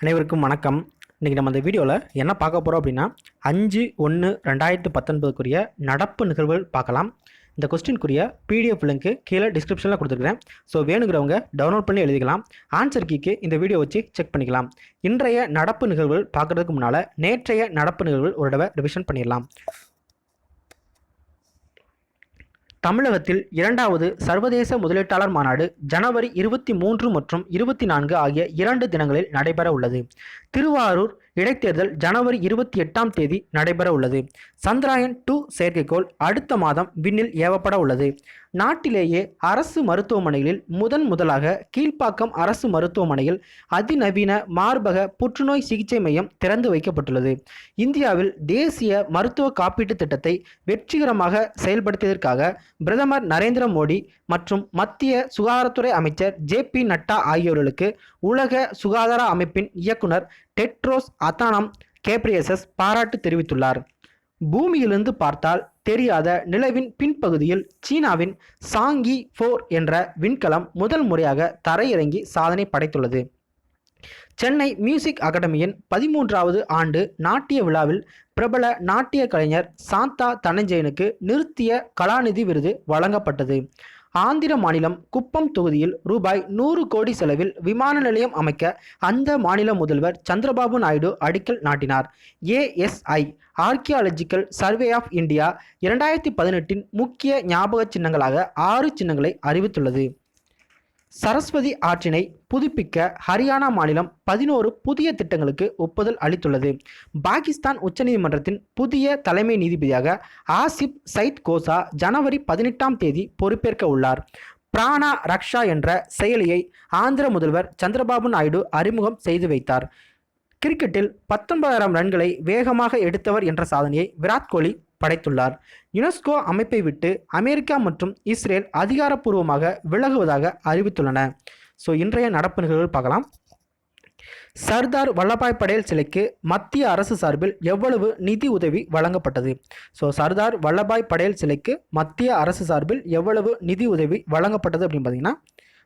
அனைவருக்கும் வணக்கம். இன்றைக்கி நம்ம இந்த வீடியோவில் என்ன பார்க்க போகிறோம் அப்படின்னா 5/1/2019 நடப்பு நிகழ்வுகள் பார்க்கலாம். இந்த கொஸ்டினுக்குரிய பிடிஎஃப் லிங்க்கு கீழே டிஸ்கிரிப்ஷனில் கொடுத்துருக்கிறேன். ஸோ வேணுங்கிறவங்க டவுன்லோட் பண்ணி எழுதிக்கலாம். ஆன்சர் கீக்கு இந்த வீடியோ வச்சு செக் பண்ணிக்கலாம். இன்றைய நடப்பு நிகழ்வுகள் பார்க்குறதுக்கு முன்னால் நேற்றைய நடப்பு நிகழ்வுகள் ஒரு தடவை ரிவிஷன் பண்ணிடலாம். தமிழகத்தில் 2வது சர்வதேச முதலீட்டாளர் மாநாடு ஜனவரி 23 மற்றும் 24 ஆகிய 2 தினங்களில் நடைபெற உள்ளது. திருவாரூர் இடைத்தேர்தல் ஜனவரி 28ஆம் தேதி நடைபெற உள்ளது. சந்திராயன் 2 செயற்கைக்கோள் அடுத்த மாதம் விண்ணில் ஏவப்பட உள்ளது. நாட்டிலேயே அரசு மருத்துவமனைகளில் முதலாக கீழ்ப்பாக்கம் அரசு மருத்துவமனையில் அதிநவீன மார்பக புற்றுநோய் சிகிச்சை மையம் திறந்து வைக்கப்பட்டுள்ளது. இந்தியாவில் தேசிய மருத்துவ காப்பீட்டு திட்டத்தை வெற்றிகரமாக செயல்படுத்தியதற்காக பிரதமர் நரேந்திர மோடி மற்றும் மத்திய சுகாதாரத்துறை அமைச்சர் ஜே.பி. நட்டா ஆகியோர்களுக்கு உலக சுகாதார அமைப்பின் இயக்குனர் டெட்ரோஸ் அதானம் கேப்ரியசஸ் பாராட்டு தெரிவித்துள்ளார். பூமியிலிருந்து பார்த்தால் தெரியாத நிலவின் பின்பகுதியில் சீனாவின் சாங்கி 4 என்ற விண்கலம் முதல் முறையாக தரையிறங்கி சாதனை படைத்துள்ளது. சென்னை மியூசிக் அகாடமியின் 13வது ஆண்டு நாட்டிய விழாவில் பிரபல நாட்டிய கலைஞர் சாந்தா தனஞ்சயனுக்கு நிறுத்திய கலாநிதி விருது வழங்கப்பட்டது. ஆந்திர மாநிலம் குப்பம் தொகுதியில் ரூபாய் 100 கோடி செலவில் விமான நிலையம் அமைக்க அந்த மாநில முதல்வர் சந்திரபாபு நாயுடு அடிக்கல் நாட்டினார். ASI archaeological survey of India 2018 முக்கிய ஞாபக சின்னங்களாக 6 சின்னங்களை அறிவித்துள்ளது. சரஸ்வதி ஆற்றினை புதுப்பிக்க ஹரியானா மாநிலம் 11 புதிய திட்டங்களுக்கு ஒப்புதல் அளித்துள்ளது. பாகிஸ்தான் உச்சநீதிமன்றத்தின் புதிய தலைமை நீதிபதியாக ஆசிப் சயித் கோசா ஜனவரி 18ஆம் தேதி பொறுப்பேற்க உள்ளார். பிராணா ரக்ஷா என்ற செயலியை ஆந்திர முதல்வர் சந்திரபாபு நாயுடு அறிமுகம் செய்து வைத்தார். கிரிக்கெட்டில் 19,000 ரன்களை வேகமாக எடுத்தவர் என்ற சாதனையை விராட் கோலி படைத்துள்ளார். யுனெஸ்கோ அமைப்பை விட்டு அமெரிக்கா மற்றும் இஸ்ரேல் அதிகாரப்பூர்வமாக விலகுவதாக அறிவித்துள்ளன. ஸோ இன்றைய நடப்பு நிகழ்வுகள் பார்க்கலாம். சர்தார் வல்லபாய் படேல் சிலைக்கு மத்திய அரசு சார்பில் எவ்வளவு நிதி உதவி வழங்கப்பட்டது? ஸோ சர்தார் வல்லபாய் படேல் சிலைக்கு மத்திய அரசு சார்பில் எவ்வளவு நிதி உதவி வழங்கப்பட்டது அப்படின்னு பார்த்தீங்கன்னா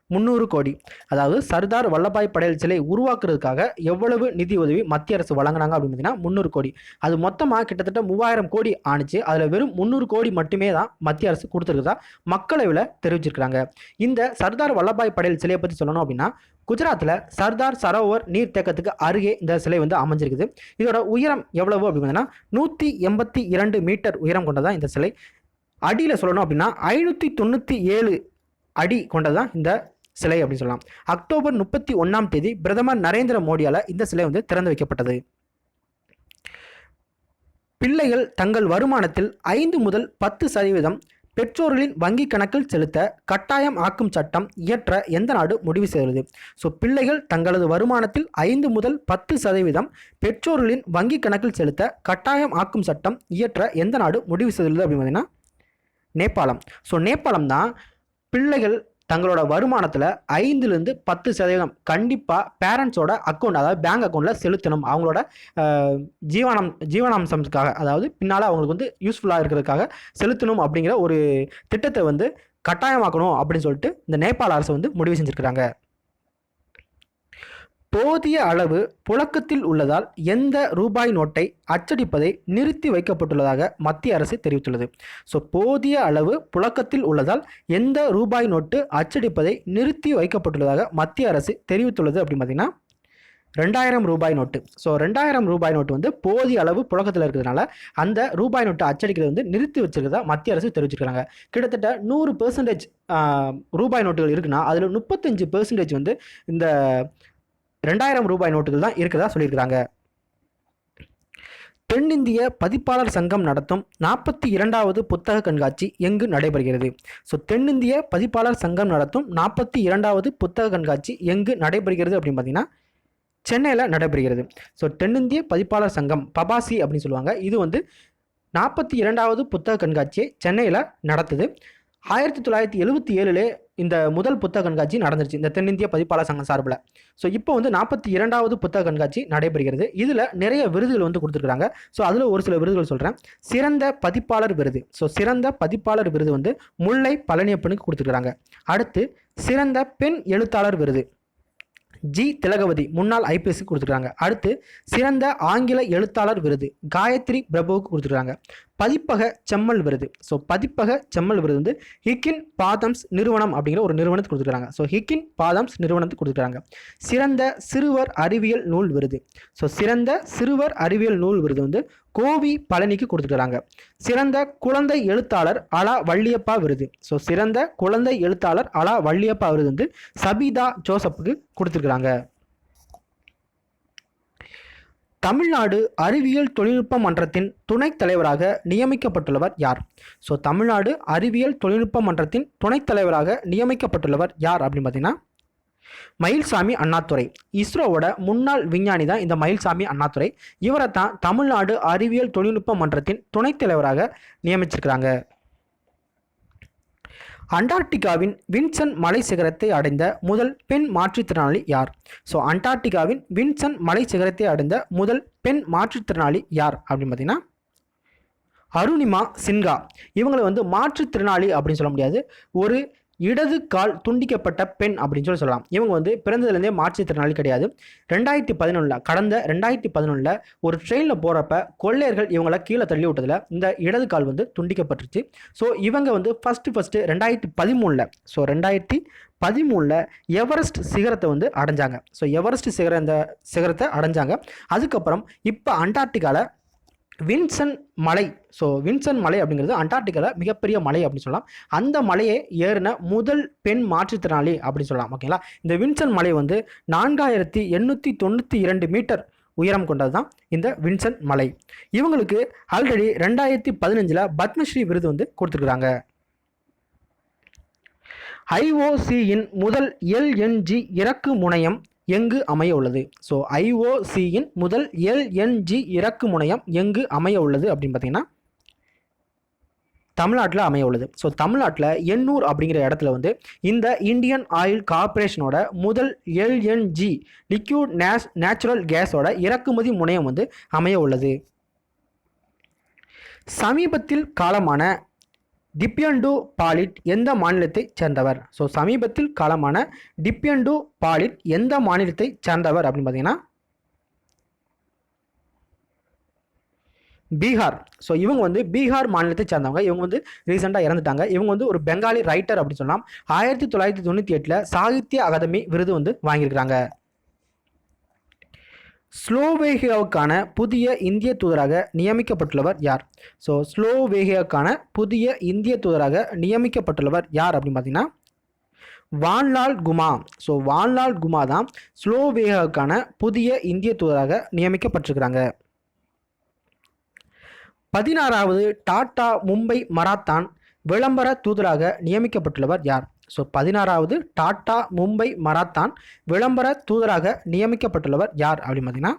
300 கோடி. அதாவது சர்தார் வல்லபாய் படேல் சிலை உருவாக்குறதுக்காக எவ்வளவு நிதி உதவி மத்திய அரசு வழங்கினாங்க அப்படின்னு பார்த்தீங்கன்னா 300 கோடி. அது மொத்தமாக கிட்டத்தட்ட 3000 கோடி ஆணுச்சு. அதில் வெறும் 300 கோடி மட்டுமே தான் மத்திய அரசு கொடுத்துருக்குதா மக்களவையில் தெரிவிச்சிருக்கிறாங்க. இந்த சர்தார் வல்லபாய் படேல் சிலையை பற்றி சொல்லணும் அப்படின்னா குஜராத்தில் சர்தார் சரோவர் நீர்த்தேக்கத்துக்கு அருகே இந்த சிலை வந்து அமைஞ்சிருக்குது. இதோட உயரம் எவ்வளவு அப்படின்னு பார்த்தீங்கன்னா 182 மீட்டர் உயரம் கொண்டதான் இந்த சிலை. அடியில் சொல்லணும் அப்படின்னா 597 அடி கொண்டதான் இந்த சிலை அப்படின்னு சொல்லலாம். அக்டோபர் 31ஆம் தேதி பிரதமர் நரேந்திர மோடியால் இந்த சிலை வந்து திறந்து வைக்கப்பட்டது. பிள்ளைகள் தங்கள் வருமானத்தில் 5 முதல் 10% பெற்றோர்களின் வங்கி கணக்கில் செலுத்த கட்டாயம் ஆக்கும் சட்டம் இயற்ற எந்த நாடு முடிவு செய்கிறது? ஸோ பிள்ளைகள் தங்களது வருமானத்தில் 5 முதல் 10% பெற்றோர்களின் வங்கி கணக்கில் செலுத்த கட்டாயம் ஆக்கும் சட்டம் இயற்ற எந்த நாடு முடிவு செய்கிறது அப்படின்னு பார்த்தீங்கன்னா நேபாளம். ஸோ நேபாளம் தான் பிள்ளைகள் தங்களோட வருமானத்தில் 5லேருந்து 10% கண்டிப்பாக பேரண்ட்ஸோட அக்கௌண்ட், அதாவது பேங்க் அக்கௌண்ட்டில் செலுத்தணும். அவங்களோட ஜீவனாம்சத்துக்காக, அதாவது பின்னால் அவங்களுக்கு வந்து யூஸ்ஃபுல்லாக இருக்கிறதுக்காக செலுத்தணும் அப்படிங்கிற ஒரு திட்டத்தை வந்து கட்டாயமாக்கணும் அப்படின்னு சொல்லிட்டு இந்த நேபாள அரசு வந்து முடிவு செஞ்சுருக்கிறாங்க. போதிய அளவு புழக்கத்தில் உள்ளதால் எந்த ரூபாய் நோட்டை அச்சடிப்பதை நிறுத்தி வைக்கப்பட்டுள்ளதாக மத்திய அரசு தெரிவித்துள்ளது. ஸோ போதிய அளவு புழக்கத்தில் உள்ளதால் எந்த ரூபாய் நோட்டு அச்சடிப்பதை நிறுத்தி வைக்கப்பட்டுள்ளதாக மத்திய அரசு தெரிவித்துள்ளது அப்படின்னு பார்த்தீங்கன்னா 2000 ரூபாய் நோட்டு. ஸோ 2000 ரூபாய் நோட்டு வந்து போதிய அளவு புழக்கத்தில் இருக்கிறதுனால அந்த ரூபாய் நோட்டு அச்சடிக்கிறது வந்து நிறுத்தி வச்சிருக்கிறதா மத்திய அரசு தெரிவிச்சிருக்காங்க. கிட்டத்தட்ட 100% ரூபாய் நோட்டுகள் இருக்குன்னா அதில் 35% வந்து இந்த 2000 ரூபாய் நோட்டுகள் தான் இருக்கிறதா சொல்லியிருக்கிறாங்க. தென்னிந்திய பதிப்பாளர் சங்கம் நடத்தும் 42வது புத்தக கண்காட்சி எங்கு நடைபெறுகிறது? ஸோ தென்னிந்திய பதிப்பாளர் சங்கம் நடத்தும் 42வது புத்தக கண்காட்சி எங்கு நடைபெறுகிறது அப்படின்னு பார்த்தீங்கன்னா சென்னையில் நடைபெறுகிறது. ஸோ தென்னிந்திய பதிப்பாளர் சங்கம் பபாசி அப்படின்னு சொல்லுவாங்க. இது வந்து 42வது புத்தக கண்காட்சியை சென்னையில் நடத்துது. 1977 இந்த முதல் புத்தக கண்காட்சி நடந்துருச்சு இந்த தென்னிந்திய பதிப்பாளர் சங்கம் சார்பில். ஸோ இப்போ வந்து 42வது புத்தக கண்காட்சி நடைபெறுகிறது. இதில் நிறைய விருதுகள் வந்து கொடுத்துருக்காங்க. ஸோ அதில் ஒரு சில விருதுகள் சொல்கிறேன். சிறந்த பதிப்பாளர் விருது. ஸோ சிறந்த பதிப்பாளர் விருது வந்து முல்லை பழனியப்பனுக்கு கொடுத்துருக்காங்க. அடுத்து சிறந்த பெண் எழுத்தாளர் விருது ஜி திலகவதி முன்னாள் ஐபிஎஸ் கொடுத்துருக்காங்க. அடுத்து சிறந்த ஆங்கில எழுத்தாளர் விருது காயத்ரி பிரபுவுக்கு கொடுத்துருக்காங்க. பதிப்பக செம்மல் விருது, ஸோ பதிப்பக செம்மல் விருது வந்து ஹிக்கின் பாதம்ஸ் நிறுவனம் அப்படிங்கிற ஒரு நிறுவனத்துக்கு கொடுத்துருக்காங்க. ஸோ ஹிக்கின் பாதம்ஸ் நிறுவனத்துக்கு கொடுத்துருக்காங்க. சிறந்த சிறுவர் அறிவியல் நூல் விருது, ஸோ சிறந்த சிறுவர் அறிவியல் நூல் விருது வந்து கோவி பழனிக்கு கொடுத்துருக்காங்க. சிறந்த குழந்தை எழுத்தாளர் அலா வள்ளியப்பா விருது, ஸோ சிறந்த குழந்தை எழுத்தாளர் அலா வள்ளியப்பா விருது வந்து சபிதா ஜோசப்புக்கு கொடுத்துருக்காங்க. தமிழ்நாடு அறிவியல் தொழில்நுட்ப மன்றத்தின் துணைத் தலைவராக நியமிக்கப்பட்டுள்ளவர் யார்? ஸோ தமிழ்நாடு அறிவியல் தொழில்நுட்ப மன்றத்தின் துணைத் தலைவராக நியமிக்கப்பட்டுள்ளவர் யார் அப்படின்னு பார்த்தீங்கன்னா மயில்சாமி அண்ணாதுரை. இஸ்ரோவோட முன்னாள் விஞ்ஞானி தான் இந்த மயில்சாமி அண்ணாதுரை. இவரை தான் தமிழ்நாடு அறிவியல் தொழில்நுட்ப மன்றத்தின் துணைத் தலைவராக நியமிச்சிருக்கிறாங்க. அண்டார்டிகாவின் வின்சன் மலை சிகரத்தை அடைந்த முதல் பெண் மாற்றுத்திறனாளி யார்? ஸோ அண்டார்டிகாவின் வின்சன் மலை சிகரத்தை அடைந்த முதல் பெண் மாற்றுத்திறனாளி யார் அப்படின்னு பார்த்தீங்கன்னா அருணிமா சின்ஹா. இவங்களை வந்து மாற்றுத்திறனாளி அப்படின்னு சொல்ல முடியாது, ஒரு இடது கால் துண்டிக்கப்பட்ட பெண் அப்படின்னு சொல்லலாம். இவங்க வந்து பிறந்ததுலேருந்தே மாற்றுத்திறனாளி கிடையாது. 2011 கடந்த 2011 ஒரு ட்ரெயினில் போகிறப்ப கொள்ளையர்கள் இவங்களை கீழே தள்ளி விட்டதில் இந்த இடது கால் வந்து துண்டிக்கப்பட்டுருச்சு. ஸோ இவங்க வந்து ஃபஸ்ட்டு 2013 ஸோ 2013 எவரெஸ்ட் சிகரத்தை வந்து அடைஞ்சாங்க. ஸோ எவரெஸ்ட் சிகரத்தை அடைஞ்சாங்க. அதுக்கப்புறம் இப்போ அண்டார்டிகாவில் வின்சன் மலை, ஸோ வின்சன் மலை அப்படிங்கிறது அண்டார்டிகாவில் மிகப்பெரிய மலை அப்படின்னு சொல்லலாம். அந்த மலையை ஏறின முதல் பெண் மாற்றுத்திறனாளி அப்படின்னு சொல்லலாம். ஓகேங்களா? இந்த வின்சன் மலை வந்து 4892 மீட்டர் உயரம் கொண்டது தான் இந்த வின்சன் மலை. இவங்களுக்கு ஆல்ரெடி 2015 பத்மஸ்ரீ விருது வந்து கொடுத்துருக்குறாங்க. ஐஓசியின் முதல் எல்என்ஜி இறக்கு முனையம் எங்கு அமைய உள்ளது? ஸோ ஐஓசியின் முதல் எல்என்ஜி இறக்கு முனையம் எங்கு அமைய உள்ளது அப்படின்னு பார்த்தீங்கன்னா தமிழ்நாட்டில் அமைய உள்ளது. ஸோ தமிழ்நாட்டில் எண்ணூர் அப்படிங்கிற இடத்துல வந்து இந்த இந்தியன் ஆயில் கார்பரேஷனோட முதல் எல்என்ஜி லிக்யூட் நேச்சுரல் கேஸோட இறக்குமதி முனையம் வந்து அமைய உள்ளது. சமீபத்தில் காலமான டிப்யண்டோ பாலிட் எந்த மாநிலத்தை சேர்ந்தவர்? ஸோ சமீபத்தில் காலமான டிப்யண்டோ பாலிட் எந்த மாநிலத்தை சேர்ந்தவர் அப்படின்னு பார்த்தீங்கன்னா பீகார். ஸோ இவங்க வந்து பீகார் மாநிலத்தை சேர்ந்தவங்க. இவங்க வந்து ரீசெண்டாக இறந்துட்டாங்க. இவங்க வந்து ஒரு பெங்காலி ரைட்டர் அப்படின்னு சொல்லலாம். 1998 சாகித்ய அகாதமி விருது வந்து வாங்கியிருக்கிறாங்க. ஸ்லோவேகியாவுக்கான புதிய இந்திய தூதராக நியமிக்கப்பட்டுள்ளவர் யார்? ஸோ ஸ்லோவேகியாவுக்கான புதிய இந்திய தூதராக நியமிக்கப்பட்டுள்ளவர் யார் அப்படின்னு பார்த்தீங்கன்னா வான்லால் குமா. ஸோ வான்லால் குமா தான் ஸ்லோவேகியாவுக்கான புதிய இந்திய தூதராக நியமிக்கப்பட்டிருக்கிறாங்க. 16வது டாடா மும்பை மராத்தான் விளம்பர தூதராக நியமிக்கப்பட்டுள்ளவர் யார்? ஸோ 16வது டாடா மும்பை மராத்தான் விளம்பர தூதராக நியமிக்கப்பட்டுள்ளவர் யார் அப்படின்னு பார்த்தீங்கன்னா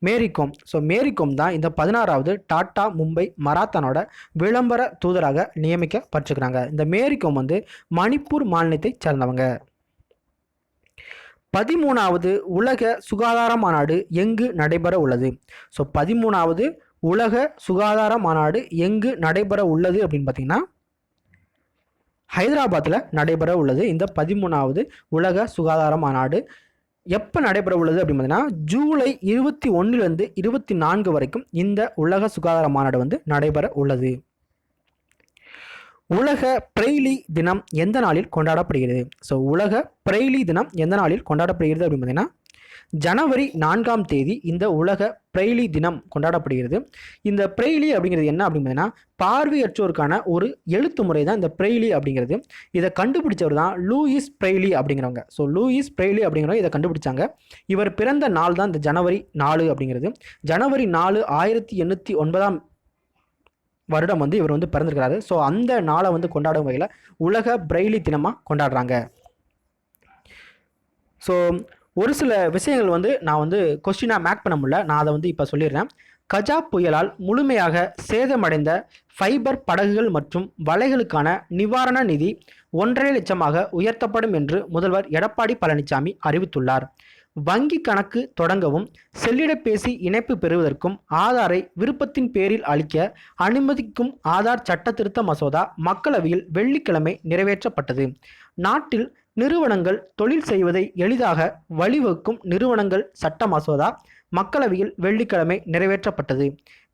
மேரிகோம். ஸோ மேரிகோம் தான் இந்த 16வது டாடா மும்பை மராத்தானோட விளம்பர தூதராக நியமிக்கப்பட்டிருக்கிறாங்க. இந்த மேரிகோம் வந்து மணிப்பூர் மாநிலத்தை சேர்ந்தவங்க. 13வது உலக சுகாதார மாநாடு எங்கு நடைபெற உள்ளது? ஸோ 13வது உலக சுகாதார மாநாடு எங்கு நடைபெற உள்ளது அப்படின்னு பார்த்தீங்கன்னா ஹைதராபாத்தில் நடைபெற உள்ளது. இந்த 13வது உலக சுகாதார மாநாடு எப்போ நடைபெற உள்ளது அப்படின்னு பார்த்தீங்கன்னா ஜூலை 21 24 வரைக்கும் இந்த உலக சுகாதார மாநாடு வந்து நடைபெற உள்ளது. உலக பிரெய்லி தினம் எந்த நாளில் கொண்டாடப்படுகிறது? ஸோ உலக பிரெய்லி தினம் எந்த நாளில் கொண்டாடப்படுகிறது அப்படின்னு பார்த்தீங்கன்னா ஜனவரி 4ஆம் தேதி இந்த உலக பிரெய்லி தினம் கொண்டாடப்படுகிறது. இந்த பிரெய்லி அப்படிங்கிறது என்ன அப்படின்னு பார்த்தீங்கன்னா பார்வையற்றோருக்கான ஒரு எழுத்து முறை தான் இந்த பிரெய்லி அப்படிங்கிறது. இதை கண்டுபிடிச்சவர் தான் லூயிஸ் பிரெய்லி அப்படிங்கிறவங்க. ஸோ லூயிஸ் பிரெய்லி அப்படிங்கிறவங்க இதை கண்டுபிடிச்சாங்க. இவர் பிறந்த நாள் தான் இந்த ஜனவரி 4 அப்படிங்கிறது. ஜனவரி 4 1809 வருடம் வந்து இவர் வந்து பிறந்திருக்கிறாரு. ஸோ அந்த நாளை வந்து கொண்டாடும் வகையில் உலக பிரெய்லி தினமாக கொண்டாடுறாங்க. ஸோ ஒரு சில விஷயங்கள் வந்து நான் வந்து கொஸ்டினாக மேக் பண்ண முடியல, நான் அதை வந்து இப்போ சொல்லிடுறேன். கஜா புயலால் முழுமையாக சேதமடைந்த ஃபைபர் படகுகள் மற்றும் வலைகளுக்கான நிவாரண நிதி 1.5 லட்சமாக உயர்த்தப்படும் என்று முதல்வர் எடப்பாடி பழனிசாமி அறிவித்துள்ளார். வங்கி கணக்கு தொடங்கவும் செல்லிடப்பேசி இணைப்பு பெறுவதற்கும் ஆதாரை விருப்பத்தின் பேரில் அளிக்க அனுமதிக்கும் ஆதார் சட்ட திருத்த மசோதா மக்களவையில் வெள்ளிக்கிழமை நிறைவேற்றப்பட்டது. நாட்டில் நிறுவனங்கள் தொழில் செய்வதை எளிதாக வழிவகுக்கும் நிறுவனங்கள் சட்ட மசோதா மக்களவையில் வெள்ளிக்கிழமை நிறைவேற்றப்பட்டது.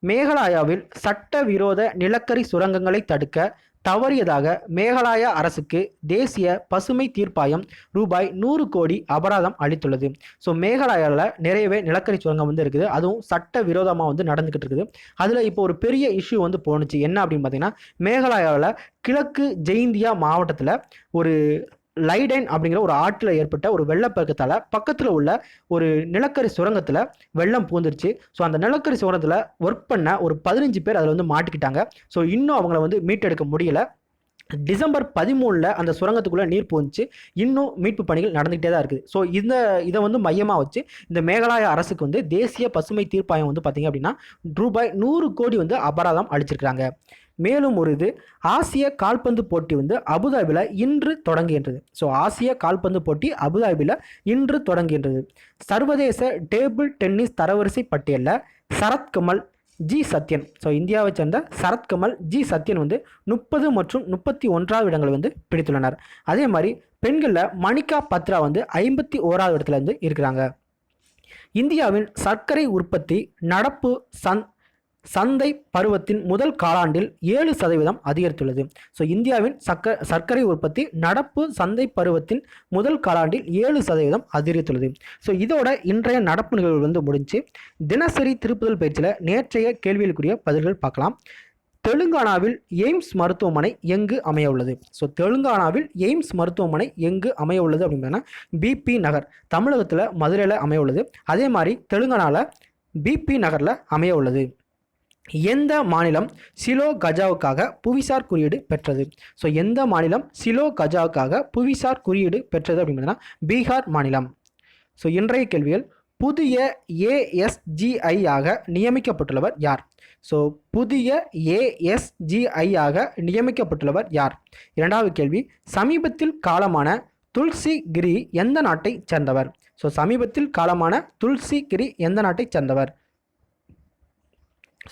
மேகாலயாவில் சட்டவிரோத நிலக்கரி சுரங்கங்களை தடுக்க தவறியதாக மேகாலயா அரசுக்கு தேசிய பசுமை தீர்ப்பாயம் ரூபாய் 100 கோடி அபராதம் அளித்துள்ளது. ஸோ மேகாலயாவில் நிறையவே நிலக்கரி சுரங்கம் இருக்குது, அதுவும் சட்ட விரோதமாக நடந்துக்கிட்டு இருக்குது. அதில் இப்போ ஒரு பெரிய இஷ்யூ போணுச்சு. என்ன அப்படின்னு பார்த்தீங்கன்னா, மேகாலயாவில் கிழக்கு ஜெயிந்தியா மாவட்டத்தில் ஒரு லைடைன் அப்படிங்கிற ஒரு ஆற்றில் ஏற்பட்ட ஒரு வெள்ளப்பெருக்கத்தால் பக்கத்தில் உள்ள ஒரு நிலக்கரி சுரங்கத்தில் வெள்ளம் பூந்துருச்சு. ஸோ அந்த நிலக்கரி சுரங்கத்தில் ஒர்க் பண்ண ஒரு 15 பேர் அதில் மாட்டிக்கிட்டாங்க. ஸோ இன்னும் அவங்கள மீட்டெடுக்க முடியல. டிசம்பர் 13 அந்த சுரங்கத்துக்குள்ளே நீர் போந்துச்சு. இன்னும் மீட்பு பணிகள் நடந்துகிட்டே தான் இருக்குது. ஸோ இதை மையமாக வச்சு இந்த மேகாலயா அரசுக்கு தேசிய பசுமை தீர்ப்பாயம் பார்த்தீங்க அப்படின்னா ரூபாய் 100 கோடி அபராதம் அளிச்சிருக்கிறாங்க. மேலும் ஒரு ஆசிய கால்பந்து போட்டி அபுதாபியில் இன்று தொடங்குகின்றது. ஸோ ஆசிய கால்பந்து போட்டி அபுதாபியில் இன்று தொடங்குகின்றது. சர்வதேச டேபிள் டென்னிஸ் தரவரிசை பட்டியலில் சரத்கமல் ஜி சத்யன், ஸோ இந்தியாவை சேர்ந்த சரத்கமல் ஜி சத்யன் 30 மற்றும் 31வது இடங்களை பிடித்துள்ளனர். அதே மாதிரி பெண்களில் மணிகா பத்ரா 51வது இடத்துல இருக்கிறாங்க. இந்தியாவின் சர்க்கரை உற்பத்தி நடப்பு சந்தை பருவத்தின் முதல் காலாண்டில் 7% அதிகரித்துள்ளது. ஸோ இந்தியாவின் சர்க்கரை உற்பத்தி நடப்பு சந்தை பருவத்தின் முதல் காலாண்டில் 7% அதிகரித்துள்ளது. ஸோ இதோட இன்றைய நடப்பு நிகழ்வு முடிஞ்சு. தினசரி திருப்புதல் பயிற்சியில் நேற்றைய கேள்விகளுக்குரிய பதில்கள் பார்க்கலாம். தெலுங்கானாவில் எய்ம்ஸ் மருத்துவமனை எங்கு அமைய உள்ளது? ஸோ தெலுங்கானாவில் எய்ம்ஸ் மருத்துவமனை எங்கு அமைய உள்ளது அப்படின்னா பிபி நகர், தமிழகத்தில் மதுரையில் அமைய உள்ளது. அதே மாதிரி தெலுங்கானாவில் பிபி நகரில் அமைய உள்ளது. எந்த மாநிலம் சிலோ கஜாவுக்காக புவிசார் குறியீடு பெற்றது? ஸோ எந்த மாநிலம் சிலோ கஜாவுக்காக புவிசார் குறியீடு பெற்றது அப்படின்னா பீகார் மாநிலம். ஸோ இன்றைய கேள்விகள், புதிய ASGI ஆக நியமிக்கப்பட்டுள்ளவர் யார்? ஸோ புதிய ASGI ஆக நியமிக்கப்பட்டுள்ளவர் யார்? இரண்டாவது கேள்வி, சமீபத்தில் காலமான துல்சி கிரி எந்த நாட்டை சேர்ந்தவர்? ஸோ சமீபத்தில் காலமான துல்சி கிரி எந்த நாட்டை சேர்ந்தவர்?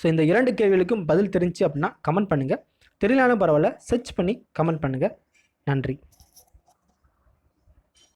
ஸோ இந்த 2 கேள்விகளுக்கும் பதில் தெரிஞ்சு அப்படின்னா கமெண்ட் பண்ணுங்கள். தெரியலான பரவாயில்ல, சர்ச் பண்ணி கமெண்ட் பண்ணுங்கள். நன்றி.